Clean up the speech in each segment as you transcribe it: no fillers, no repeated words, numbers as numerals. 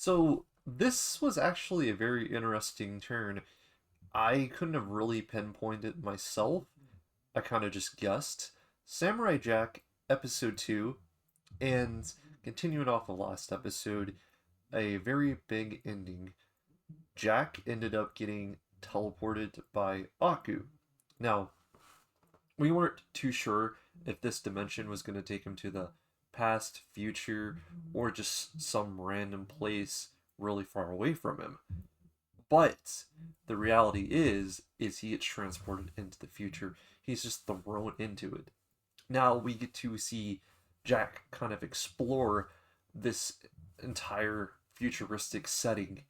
So this was actually a very interesting turn. I couldn't have really pinpointed myself. I kind of just guessed. Samurai Jack episode 2 and continuing off the last episode, a very big ending. Jack ended up getting teleported by Aku. Now, we weren't too sure if this dimension was going to take him to the past, future, or just some random place really far away from him. But the reality is he gets transported into the future. He's just thrown into it. Now we get to see Jack kind of explore this entire futuristic setting.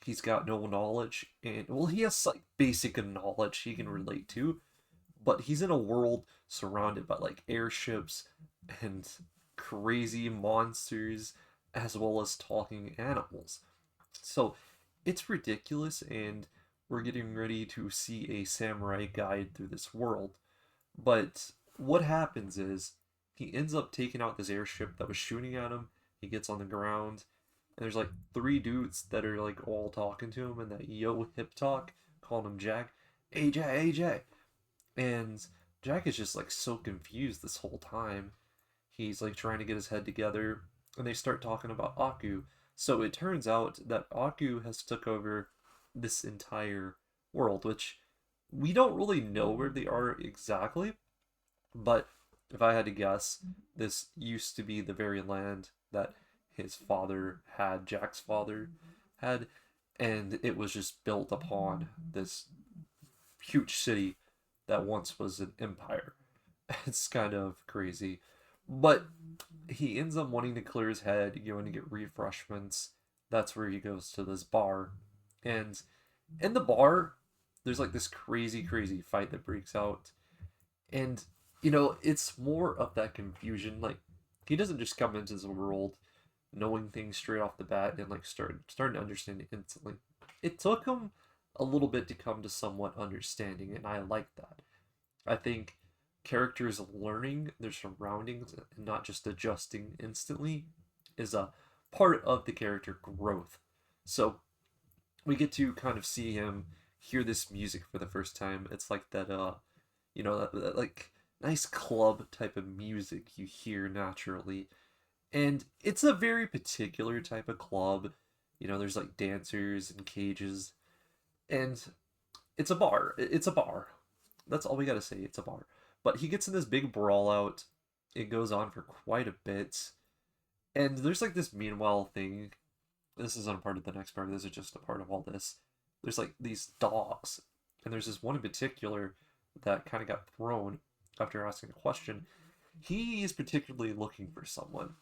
He's got no knowledge, and well, he has like basic knowledge he can relate to, but he's in a world surrounded by like airships and crazy monsters as well as talking animals. So it's ridiculous, and we're getting ready to see a samurai guide through this world. But what happens is he ends up taking out this airship that was shooting at him. He gets on the ground, and there's like three dudes that are like all talking to him in that yo hip talk, calling him Jack. AJ, AJ. And Jack is just like so confused this whole time. He's like trying to get his head together, and they start talking about Aku. So it turns out that Aku has took over this entire world, which we don't really know where they are exactly, but if I had to guess, this used to be the very land that his father had, Jack's father had, and it was just built upon this huge city that once was an empire. It's kind of crazy. But he ends up wanting to clear his head, going to get refreshments. That's where he goes to this bar. And in the bar, there's like this crazy, crazy fight that breaks out. And, it's more of that confusion. Like, he doesn't just come into this world knowing things straight off the bat and like starting to understand it instantly. It took him a little bit to come to somewhat understanding, and I like that. I think characters learning their surroundings and not just adjusting instantly is a part of the character growth. So we get to kind of see him hear this music for the first time. It's like that that like nice club type of music you hear naturally. And it's a very particular type of club. There's like dancers and cages, and it's a bar. It's a bar. That's all we gotta say. It's a bar. But he gets in this big brawl out. It goes on for quite a bit. And there's like this meanwhile thing. This isn't a part of the next part. This is just a part of all this. There's like these dogs. And there's this one in particular that kind of got thrown after asking a question. He is particularly looking for someone.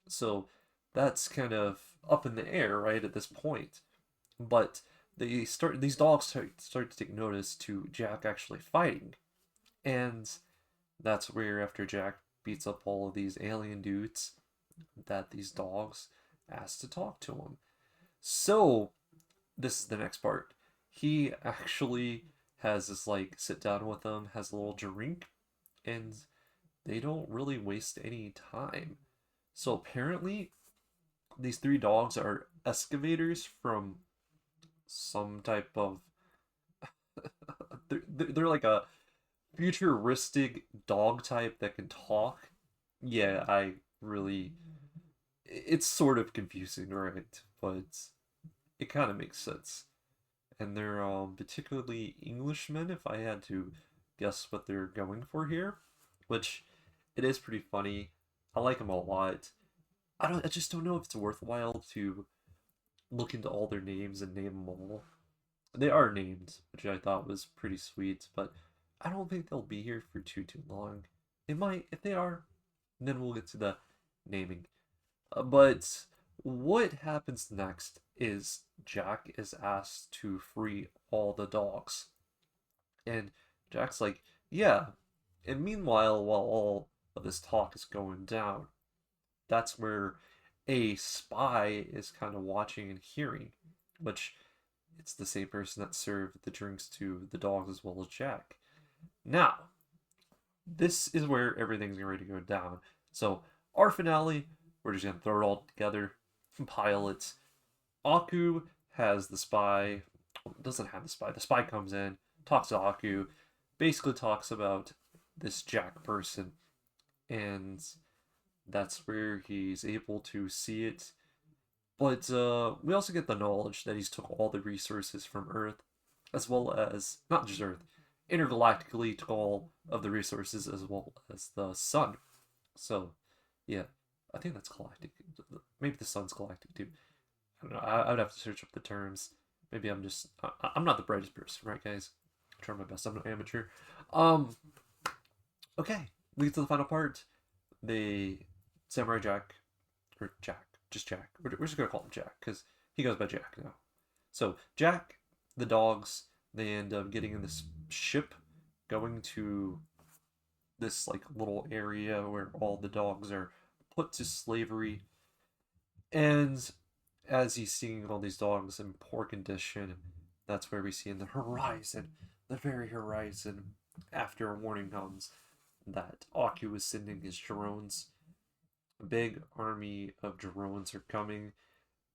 So that's kind of up in the air, right, at this point. But these dogs start to take notice to Jack actually fighting. And that's where after Jack beats up all of these alien dudes that these dogs ask to talk to him. So this is the next part. He actually has this like sit down with them, has a little drink, and they don't really waste any time. So apparently these three dogs are excavators from some type of they're like a futuristic dog type that can talk. Yeah, I really it's sort of confusing, right? But it kind of makes sense. And they're particularly Englishmen, if I had to guess what they're going for here, which it is pretty funny. I like them a lot. I just don't know if it's worthwhile to look into all their names and name them all. They are named, which I thought was pretty sweet, but I don't think they'll be here for too long. They might, if they are, then we'll get to the naming. But what happens next is Jack is asked to free all the dogs. And Jack's like, yeah. And meanwhile, while all of this talk is going down, that's where a spy is kind of watching and hearing, which it's the same person that served the drinks to the dogs as well as Jack. Now, this is where everything's ready to go down. So, our finale, we're just gonna throw it all together, compile it. Aku has the spy, doesn't have the spy. The spy comes in, talks to Aku, basically talks about this Jack person, and that's where he's able to see it. But we also get the knowledge that he's took all the resources from Earth, as well as not just Earth, intergalactically took all of the resources as well as the sun. So, yeah, I think that's galactic. Maybe the sun's galactic too. I don't know. I would have to search up the terms. Maybe I'm just I'm not the brightest person, right, guys? I'm trying my best. I'm an amateur. Um. Okay, we get to the final part. The Samurai Jack, or Jack, just Jack. We're just gonna call him Jack because he goes by Jack now. So Jack, the dogs, they end up getting in this ship, going to this like little area where all the dogs are put to slavery. And as he's seeing all these dogs in poor condition, that's where we see in the horizon, the very horizon, after a warning comes, that Aku is sending his drones. A big army of drones are coming,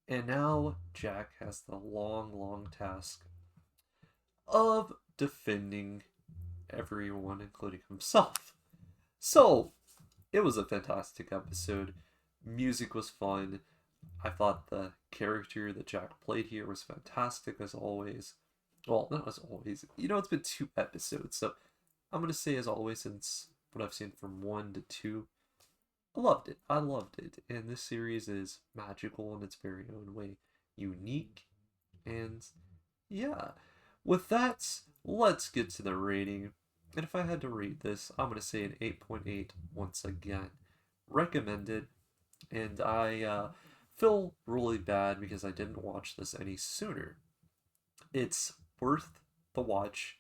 and now Jack has the long, long task of defending everyone, including himself. So, it was a fantastic episode. Music was fun. I thought the character that Jack played here was fantastic as always. Well, not as always. You know, it's been 2 episodes, so I'm gonna say as always since what I've seen from 1 to 2. I loved it. I loved it. And this series is magical in its very own way. Unique. And yeah. With that, let's get to the rating. And if I had to rate this, I'm going to say an 8.8 once again. Recommended. And I feel really bad because I didn't watch this any sooner. It's worth the watch.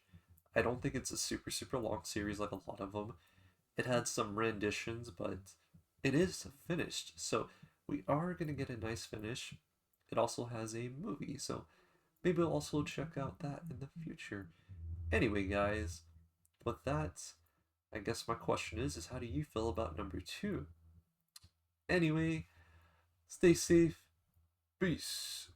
I don't think it's a super, super long series like a lot of them. It had some renditions, but it is finished. So we are going to get a nice finish. It also has a movie, so maybe I'll also check out that in the future. Anyway, guys, with that, I guess my question is how do you feel about number 2? Anyway, stay safe. Peace.